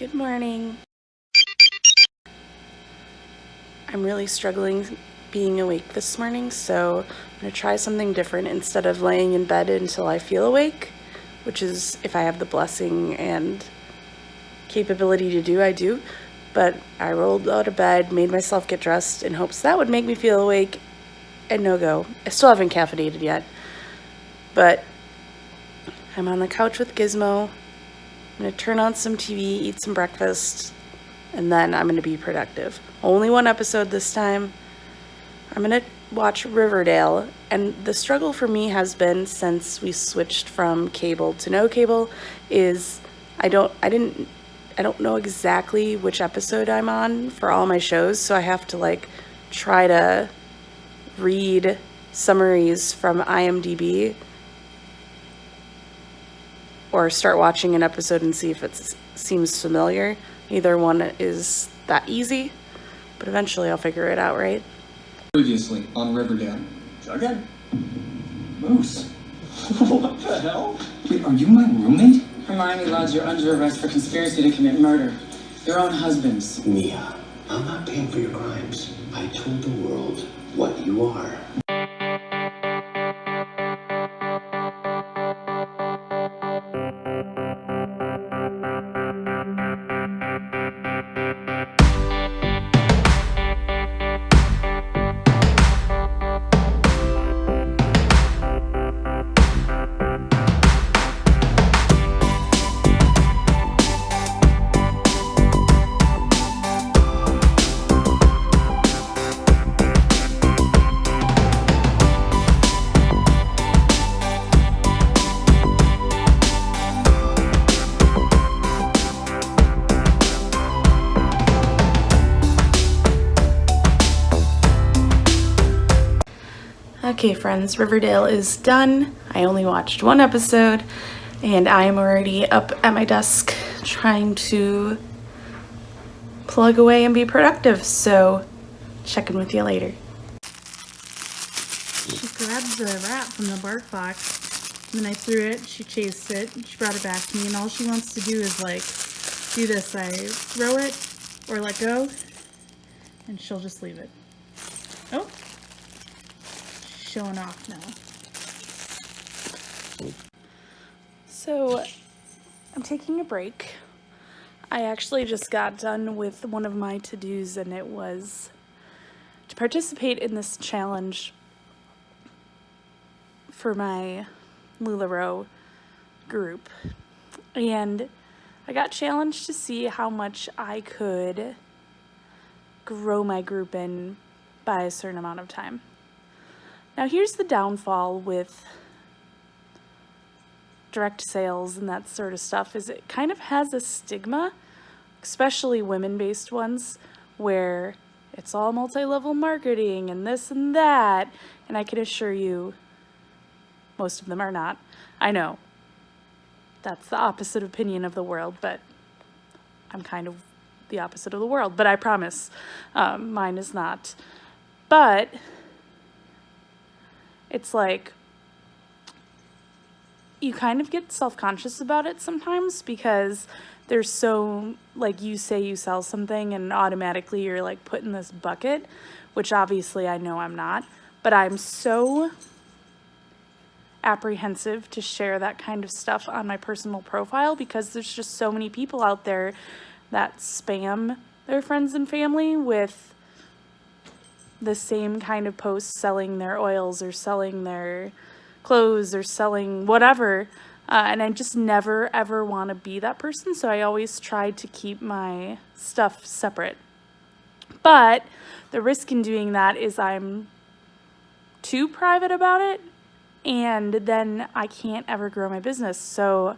Good morning. I'm really struggling being awake this morning, so I'm going to try something different instead of laying in bed until I feel awake, which is if I have the blessing and capability to do, I do. But I rolled out of bed, made myself get dressed in hopes that would make me feel awake, and no go. I still haven't caffeinated yet, but I'm on the couch with Gizmo. I'm going to turn on some TV, eat some breakfast, and then I'm going to be productive. Only one episode this time. I'm going to watch Riverdale, and the struggle for me has been since we switched from cable to no cable is I don't know exactly which episode I'm on for all my shows, so I have to try to read summaries from IMDb or start watching an episode and see if it seems familiar. Neither one is that easy, but eventually I'll figure it out, right? Previously on Riverdale. Jughead? Moose? What the hell? Wait, are you my roommate? Hermione Lodge, you're under arrest for conspiracy to commit murder. Your own husband's. Mia, I'm not paying for your crimes. I told the world what you are. Okay, friends, Riverdale is done. I only watched one episode, and I am already up at my desk trying to plug away and be productive, so check in with you later. She grabbed the rat from the bark box, and then I threw it, she chased it, she brought it back to me, and all she wants to do is do this. I throw it or let go, and she'll just leave it. Oh. Showing off now. So I'm taking a break. I actually just got done with one of my to-dos, and it was to participate in this challenge for my LuLaRoe group. And I got challenged to see how much I could grow my group in by a certain amount of time. Now, here's the downfall with direct sales and that sort of stuff, is it kind of has a stigma, especially women-based ones, where it's all multi-level marketing and this and that, and I can assure you most of them are not. I know that's the opposite opinion of the world, but I'm kind of the opposite of the world, but I promise mine is not. But it's you kind of get self-conscious about it sometimes, because there's so, you say you sell something and automatically you're put in this bucket, which obviously I know I'm not, but I'm so apprehensive to share that kind of stuff on my personal profile, because there's just so many people out there that spam their friends and family with the same kind of posts, selling their oils or selling their clothes or selling whatever, and I just never ever want to be that person, so I always try to keep my stuff separate. But the risk in doing that is I'm too private about it, and then I can't ever grow my business. So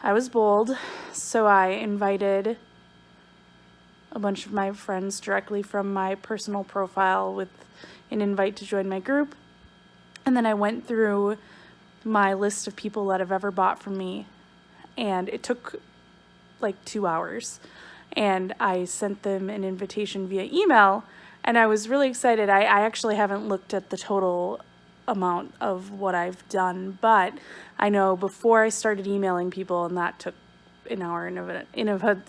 I was bold, so I invited a bunch of my friends directly from my personal profile with an invite to join my group. And then I went through my list of people that have ever bought from me, and it took 2 hours. And I sent them an invitation via email, and I was really excited. I actually haven't looked at the total amount of what I've done, but I know before I started emailing people, and that took an hour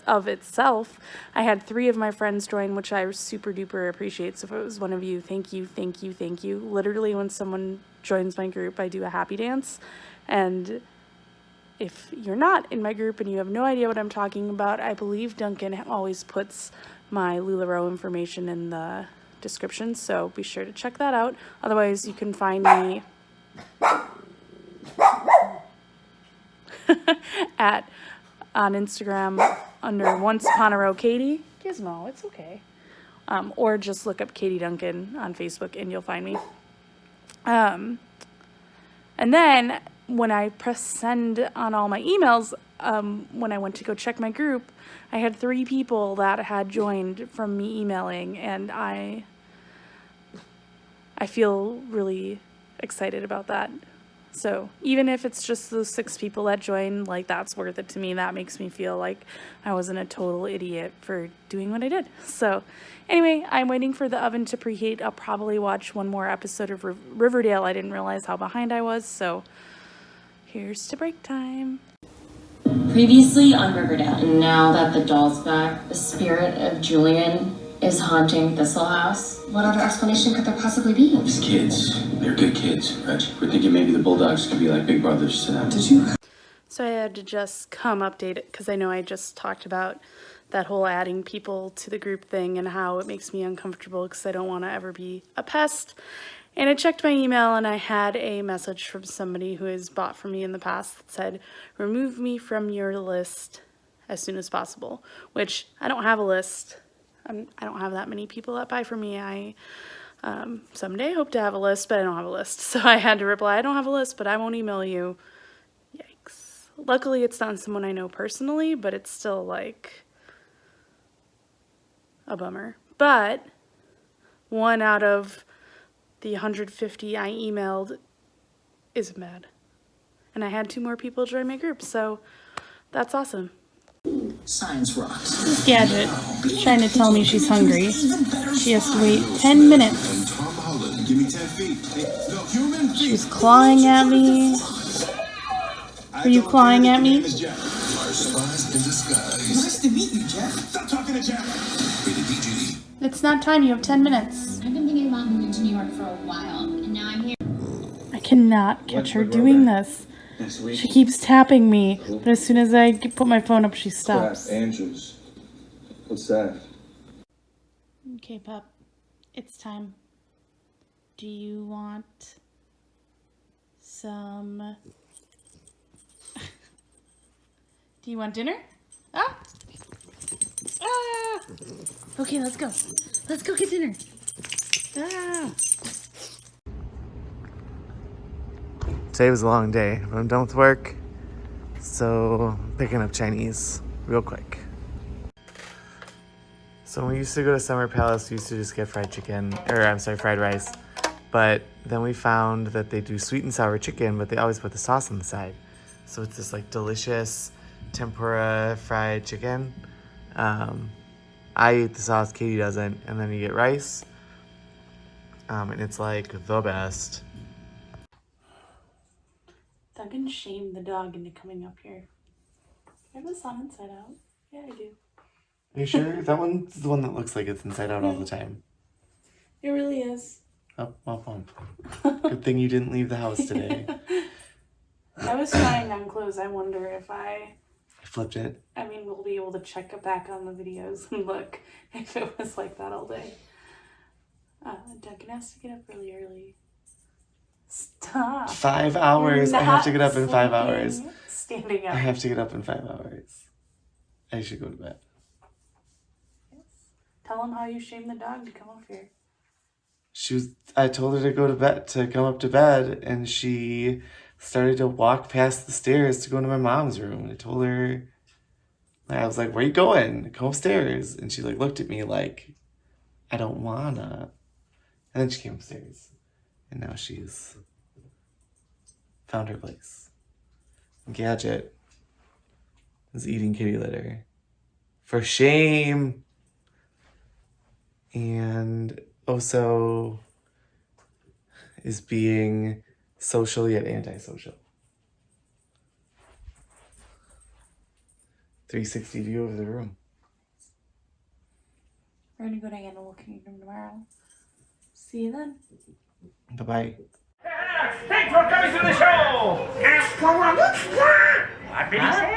of itself. I had 3 of my friends join, which I super duper appreciate. So if it was one of you, thank you, thank you, thank you. Literally, when someone joins my group, I do a happy dance. And if you're not in my group and you have no idea what I'm talking about, I believe Duncan always puts my LuLaRoe information in the description, so be sure to check that out. Otherwise, you can find me on Instagram under Once Upon a Row Katie. Gizmo, it's okay. Or just look up Katie Duncan on Facebook and you'll find me. And then when I press send on all my emails, when I went to go check my group, I had 3 people that had joined from me emailing, and I feel really excited about that. So even if it's just those 6 people that join, like, that's worth it to me. That makes me feel like I wasn't a total idiot for doing what I did. So anyway, I'm waiting for the oven to preheat. I'll probably watch one more episode of Riverdale. I didn't realize how behind I was, so here's to break time. Previously on Riverdale. Now that the doll's back, the spirit of Julian is haunting Thistle House. What other explanation could there possibly be? These kids, they're good kids, Reg. We're thinking maybe the Bulldogs could be like big brothers to them. Did you? So I had to just come update it because I know I just talked about that whole adding people to the group thing and how it makes me uncomfortable because I don't want to ever be a pest. And I checked my email and I had a message from somebody who has bought from me in the past that said, remove me from your list as soon as possible, which I don't have a list. I don't have that many people that buy from me. I someday hope to have a list, but I don't have a list. So I had to reply, I don't have a list, but I won't email you. Yikes. Luckily, it's not someone I know personally, but it's still like a bummer. But 1 out of the 150 I emailed isn't bad. And I had 2 more people join my group, so that's awesome. Science rocks. This Gadget trying to tell me she's hungry. She has to wait 10 minutes. She's clawing at me. Are you clawing at me? Nice to meet you, Jeff. Stop talking to Jeff. It's not time, you have 10 minutes. I've been thinking about moving to New York for a while, and now I'm here. I cannot catch her doing this. She keeps tapping me, but as soon as I put my phone up, she stops. Andrews. What's that? Okay, pup. It's time. Do you want some... Do you want dinner? Ah! Ah! Okay, let's go. Let's go get dinner. Ah! Today was a long day, but I'm done with work, so I'm picking up Chinese real quick. So when we used to go to Summer Palace, we used to just get fried rice. But then we found that they do sweet and sour chicken, but they always put the sauce on the side. So it's this like delicious tempura fried chicken. I eat the sauce, Katie doesn't, and then you get rice. And it's like the best. Duncan shamed the dog into coming up here. I have the sun inside out. Yeah, I do. Are you sure? That one's the one that looks like it's inside out all the time. It really is. Up. Good thing you didn't leave the house today. I was trying on clothes. I wonder if I flipped it. I mean, we'll be able to check it back on the videos and look if it was like that all day. Duncan has to get up really early. Stop. 5 hours. I have to get up in 5 hours. Standing up. I have to get up in 5 hours. I should go to bed. Yes. Tell him how you shamed the dog to come up here. I told her to go to bed, to come up to bed, and she started to walk past the stairs to go into my mom's room. I told her, I was like, where you going? Go upstairs. And she like looked at me like, I don't wanna. And then she came upstairs. And now she's found her place. Gadget is eating kitty litter. For shame. And also is being social yet antisocial. 360 view of the room. We're gonna go to Animal Kingdom tomorrow. See you then. Bye-bye. Thanks for coming to the show! What did he say?